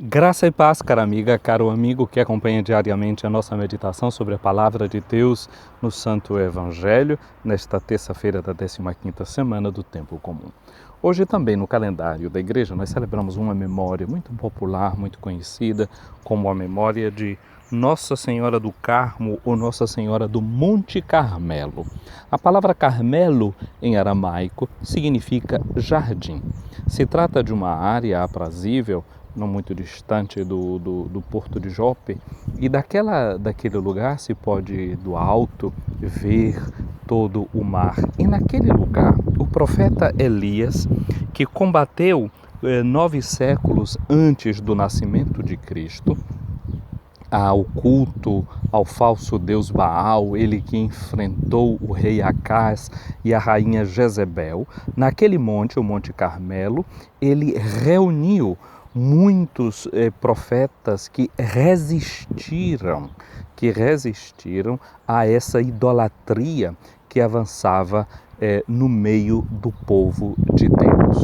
Graça e paz, cara amiga, caro amigo que acompanha diariamente a nossa meditação sobre a Palavra de Deus no Santo Evangelho, nesta terça-feira da 15ª semana do Tempo Comum. Hoje também no calendário da Igreja nós celebramos uma memória muito popular, muito conhecida, como a memória de Nossa Senhora do Carmo ou Nossa Senhora do Monte Carmelo. A palavra Carmelo em aramaico significa jardim. Se trata de uma área aprazível, não muito distante do porto de Jope, e daquele lugar se pode, do alto, ver todo o mar. E naquele lugar, o profeta Elias, que combateu 9 séculos antes do nascimento de Cristo, ao culto ao falso deus Baal, ele que enfrentou o rei Acás e a rainha Jezebel, naquele monte, o Monte Carmelo, ele reuniu muitos profetas que resistiram a essa idolatria que avançava no meio do povo de Deus.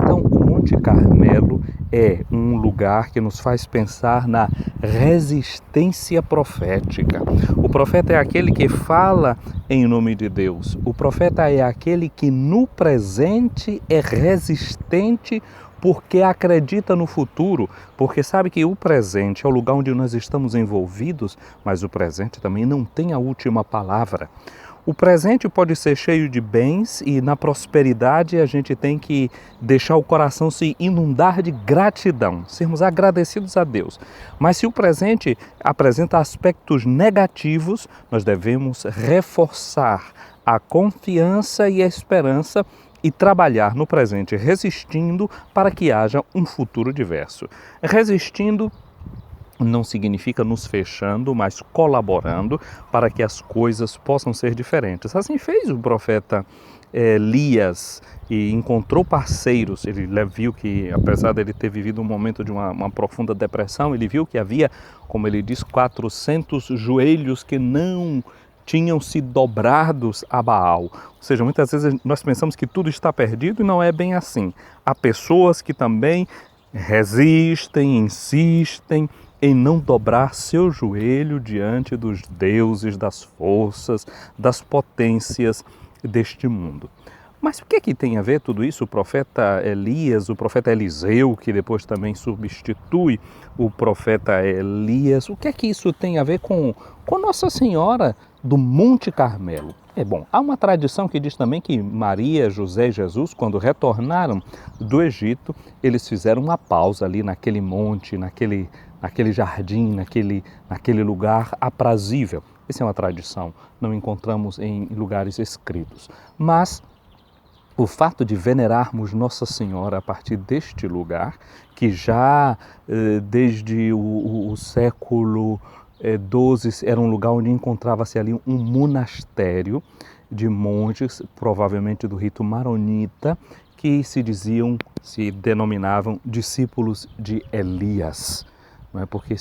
Então, o Monte Carmelo é um lugar que nos faz pensar na resistência profética. O profeta é aquele que fala em nome de Deus. O profeta é aquele que no presente é resistente porque acredita no futuro, porque sabe que o presente é o lugar onde nós estamos envolvidos, mas o presente também não tem a última palavra. O presente pode ser cheio de bens e na prosperidade a gente tem que deixar o coração se inundar de gratidão, sermos agradecidos a Deus. Mas se o presente apresenta aspectos negativos, nós devemos reforçar a confiança e a esperança e trabalhar no presente resistindo para que haja um futuro diverso. Resistindo não significa nos fechando, mas colaborando para que as coisas possam ser diferentes. Assim fez o profeta Elias e encontrou parceiros. Ele viu que, apesar de ele ter vivido um momento de uma profunda depressão, ele viu que havia, como ele diz, 400 joelhos que não tinham se dobrados a Baal. Ou seja, muitas vezes nós pensamos que tudo está perdido e não é bem assim. Há pessoas que também resistem, insistem em não dobrar seu joelho diante dos deuses, das forças, das potências deste mundo. Mas o que tem a ver tudo isso? O profeta Elias, o profeta Eliseu, que depois também substitui o profeta Elias, o que isso tem a ver com Nossa Senhora do Monte Carmelo? Bom, há uma tradição que diz também que Maria, José e Jesus, quando retornaram do Egito, eles fizeram uma pausa ali naquele monte, naquele jardim, naquele lugar aprazível. Essa é uma tradição, não encontramos em lugares escritos. Mas o fato de venerarmos Nossa Senhora a partir deste lugar, que já desde o século XII era um lugar onde encontrava-se ali um monastério de monges, provavelmente do rito maronita, que se denominavam discípulos de Elias, não é? Porque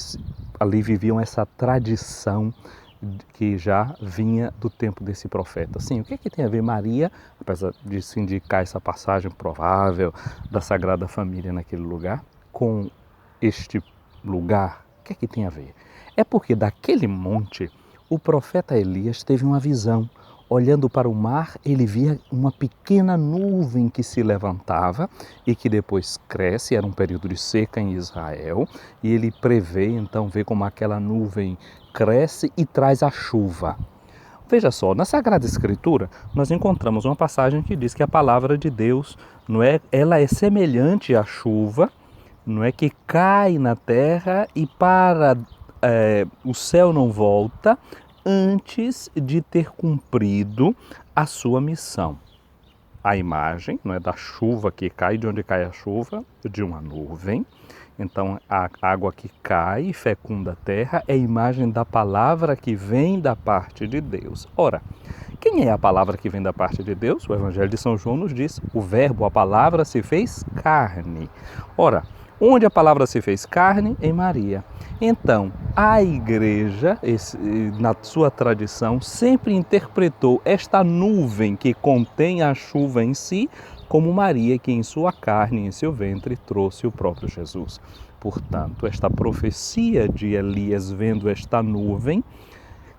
ali viviam essa tradição que já vinha do tempo desse profeta. Sim, o que tem a ver Maria, apesar de se indicar essa passagem provável da Sagrada Família naquele lugar, com este lugar? O que tem a ver? É porque daquele monte o profeta Elias teve uma visão. Olhando para o mar, ele via uma pequena nuvem que se levantava e que depois cresce. Era um período de seca em Israel e ele vê como aquela nuvem cresce e traz a chuva. Veja só, na Sagrada Escritura nós encontramos uma passagem que diz que a palavra de Deus, ela é semelhante à chuva, não é, que cai na terra e para o céu não volta antes de ter cumprido a sua missão. A imagem, não é, da chuva que cai, de onde cai a chuva? De uma nuvem. Então a água que cai e fecunda a terra é a imagem da palavra que vem da parte de Deus. Ora, quem é a palavra que vem da parte de Deus? O Evangelho de São João nos diz: o verbo, a palavra, se fez carne. Ora, onde a palavra se fez carne? Em Maria. Então, a Igreja, na sua tradição, sempre interpretou esta nuvem que contém a chuva em si como Maria, que em sua carne, em seu ventre, trouxe o próprio Jesus. Portanto, esta profecia de Elias vendo esta nuvem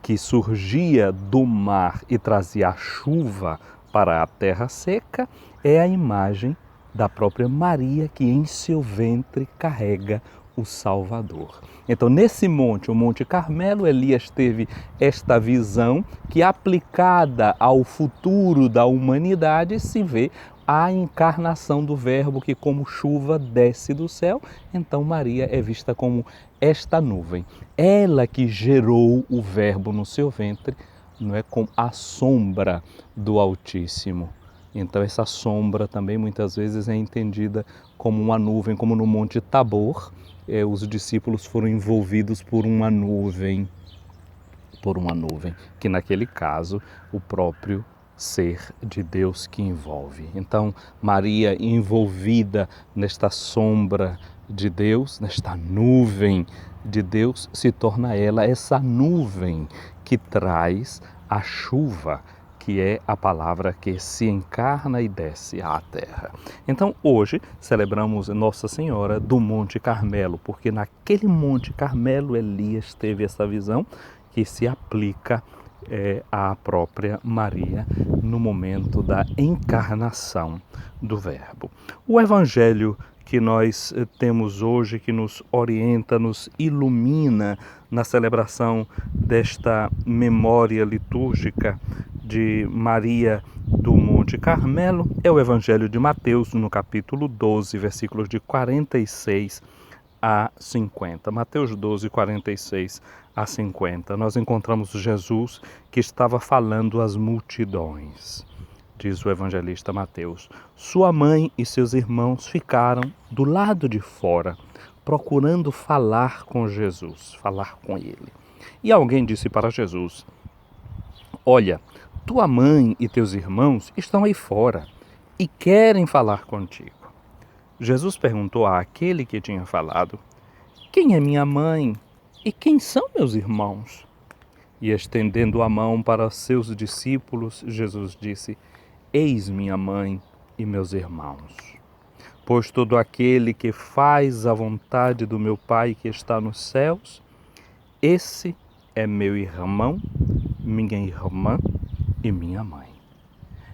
que surgia do mar e trazia a chuva para a terra seca, é a imagem da própria Maria que em seu ventre carrega o Salvador. Então, nesse monte, o Monte Carmelo, Elias teve esta visão que, aplicada ao futuro da humanidade, se vê a encarnação do Verbo que, como chuva, desce do céu. Então, Maria é vista como esta nuvem. Ela que gerou o Verbo no seu ventre, não é, como a sombra do Altíssimo. Então, essa sombra também muitas vezes é entendida como uma nuvem, como no Monte Tabor, os discípulos foram envolvidos por uma nuvem, que naquele caso o próprio ser de Deus que envolve. Então, Maria envolvida nesta sombra de Deus, nesta nuvem de Deus, se torna ela essa nuvem que traz a chuva, que é a palavra que se encarna e desce à terra. Então, hoje, celebramos Nossa Senhora do Monte Carmelo, porque naquele Monte Carmelo, Elias teve essa visão que se aplica à própria Maria no momento da encarnação do Verbo. O Evangelho que nós temos hoje, que nos orienta, nos ilumina na celebração desta memória litúrgica de Maria do Monte Carmelo, é o Evangelho de Mateus, no capítulo 12, versículos de 46 a 50. Mateus 12, 46 a 50. Nós encontramos Jesus que estava falando às multidões. Diz o evangelista Mateus: sua mãe e seus irmãos ficaram do lado de fora, procurando falar com Jesus, falar com ele. E alguém disse para Jesus: olha, tua mãe e teus irmãos estão aí fora e querem falar contigo. Jesus perguntou àquele que tinha falado: quem é minha mãe e quem são meus irmãos? E estendendo a mão para seus discípulos, Jesus disse: eis minha mãe e meus irmãos. Pois todo aquele que faz a vontade do meu Pai que está nos céus, esse é meu irmão, minha irmã e minha mãe.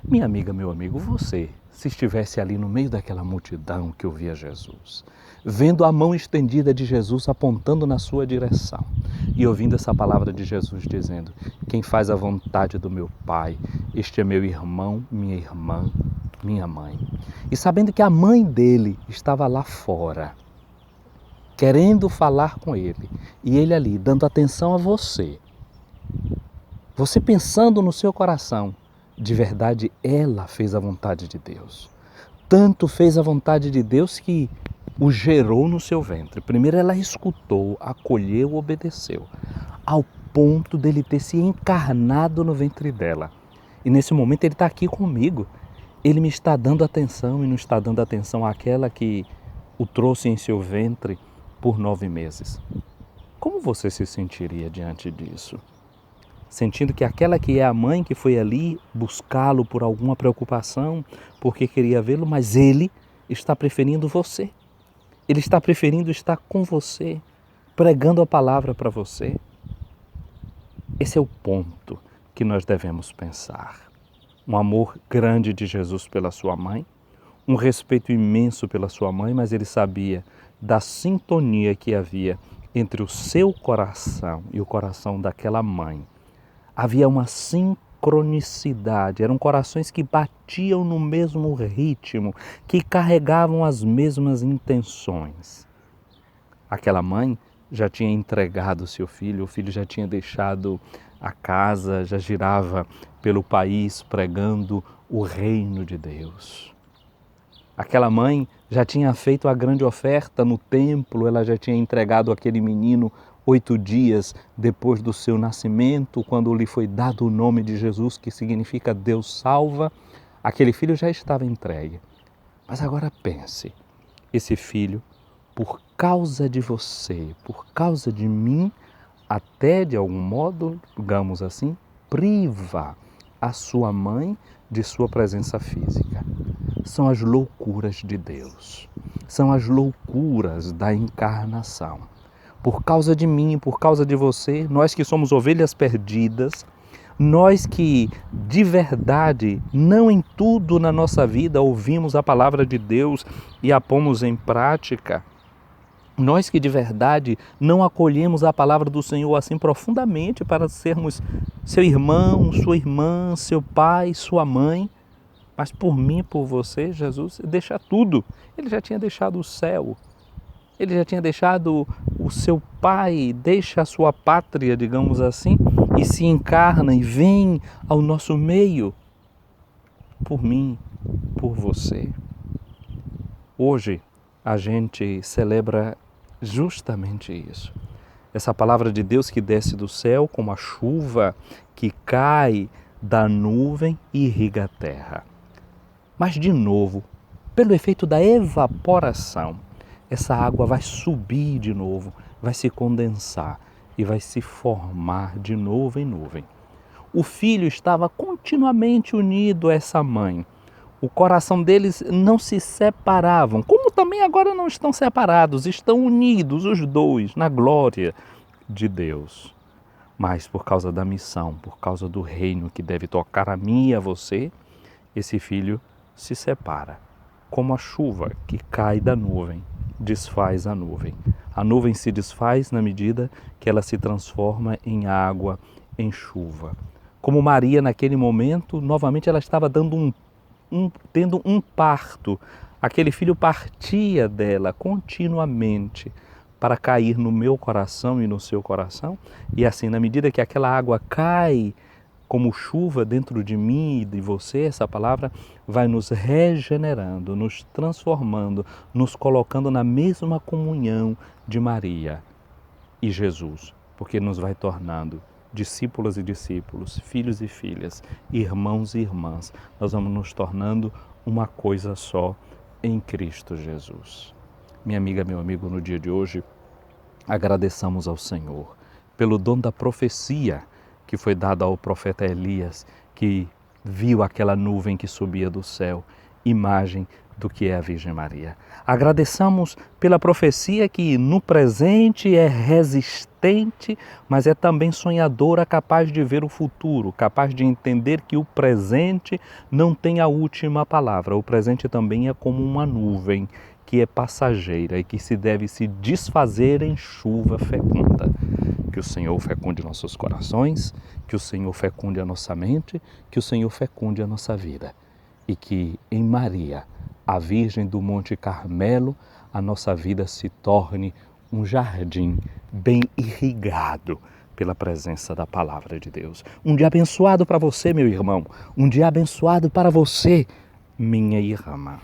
Minha amiga, meu amigo, você, se estivesse ali no meio daquela multidão que ouvia Jesus, vendo a mão estendida de Jesus apontando na sua direção e ouvindo essa palavra de Jesus dizendo: quem faz a vontade do meu Pai, este é meu irmão, minha irmã, minha mãe. E sabendo que a mãe dele estava lá fora, querendo falar com ele, e ele ali dando atenção a você, você pensando no seu coração, de verdade ela fez a vontade de Deus. Tanto fez a vontade de Deus que o gerou no seu ventre. Primeiro ela escutou, acolheu, obedeceu, ao ponto dele ter se encarnado no ventre dela. E nesse momento ele está aqui comigo. Ele me está dando atenção e não está dando atenção àquela que o trouxe em seu ventre por 9 meses. Como você se sentiria diante disso? Sentindo que aquela que é a mãe que foi ali buscá-lo por alguma preocupação, porque queria vê-lo, mas ele está preferindo você. Ele está preferindo estar com você, pregando a palavra para você. Esse é o ponto que nós devemos pensar. Um amor grande de Jesus pela sua mãe, um respeito imenso pela sua mãe, mas ele sabia da sintonia que havia entre o seu coração e o coração daquela mãe. Havia uma sincronicidade, eram corações que batiam no mesmo ritmo, que carregavam as mesmas intenções. Aquela mãe já tinha entregado seu filho, o filho já tinha deixado a casa, já girava pelo país pregando o reino de Deus. Aquela mãe já tinha feito a grande oferta no templo, ela já tinha entregado aquele menino 8 dias depois do seu nascimento, quando lhe foi dado o nome de Jesus, que significa Deus salva. Aquele filho já estava entregue. Mas agora pense, esse filho, por causa de você, por causa de mim, até de algum modo, digamos assim, priva a sua mãe de sua presença física. são as loucuras de Deus, são as loucuras da encarnação. Por causa de mim, por causa de você, nós que somos ovelhas perdidas, nós que de verdade, não em tudo na nossa vida ouvimos a palavra de Deus e a pomos em prática, nós que de verdade não acolhemos a palavra do Senhor assim profundamente para sermos seu irmão, sua irmã, seu pai, sua mãe, mas por mim, por você, Jesus deixa tudo. Ele já tinha deixado o céu, ele já tinha deixado o seu pai, deixa a sua pátria, digamos assim, e se encarna e vem ao nosso meio, por mim, por você. Hoje a gente celebra justamente isso. Essa palavra de Deus que desce do céu como a chuva que cai da nuvem e irriga a terra. Mas de novo, pelo efeito da evaporação, essa água vai subir de novo, vai se condensar e vai se formar de novo em nuvem. O filho estava continuamente unido a essa mãe. O coração deles não se separavam, como também agora não estão separados, estão unidos os dois na glória de Deus. Mas por causa da missão, por causa do reino que deve tocar a mim e a você, esse filho se separa, como a chuva que cai da nuvem, desfaz a nuvem. A nuvem se desfaz na medida que ela se transforma em água, em chuva. Como Maria naquele momento, novamente ela estava tendo um parto. Aquele filho partia dela continuamente para cair no meu coração e no seu coração. E assim, na medida que aquela água cai como chuva dentro de mim e de você, essa palavra vai nos regenerando, nos transformando, nos colocando na mesma comunhão de Maria e Jesus, porque nos vai tornando discípulas e discípulos, filhos e filhas, irmãos e irmãs. Nós vamos nos tornando uma coisa só em Cristo Jesus. Minha amiga, meu amigo, no dia de hoje, agradeçamos ao Senhor pelo dom da profecia que foi dado ao profeta Elias, que viu aquela nuvem que subia do céu, imagem do que é a Virgem Maria. Agradeçamos pela profecia que no presente é resistente, mas é também sonhadora, capaz de ver o futuro, capaz de entender que o presente não tem a última palavra. O presente também é como uma nuvem que é passageira e que se deve se desfazer em chuva fecunda. Que o Senhor fecunde nossos corações, que o Senhor fecunde a nossa mente, que o Senhor fecunde a nossa vida. E que em Maria, a Virgem do Monte Carmelo, a nossa vida se torne um jardim bem irrigado pela presença da Palavra de Deus. Um dia abençoado para você, meu irmão. Um dia abençoado para você, minha irmã.